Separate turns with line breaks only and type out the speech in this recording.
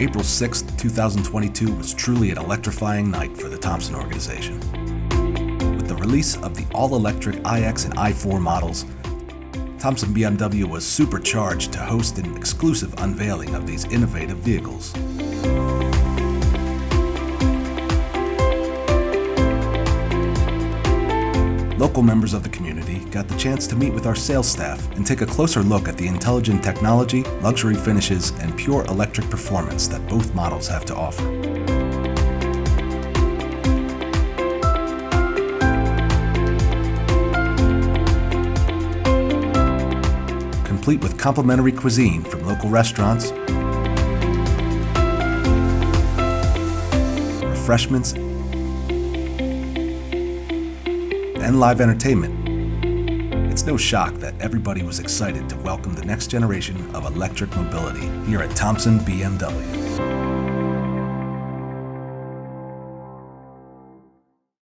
April 6, 2022 was truly an electrifying night for the Thompson organization. With the release of the all-electric iX and i4 models, Thompson BMW was supercharged to host an exclusive unveiling of these innovative vehicles. Local members of the community got the chance to meet with our sales staff and take a closer look at the intelligent technology, luxury finishes, and pure electric performance that both models have to offer. Complete with complimentary cuisine from local restaurants, refreshments, and live entertainment, it's no shock that everybody was excited to welcome the next generation of electric mobility here at Thompson BMW.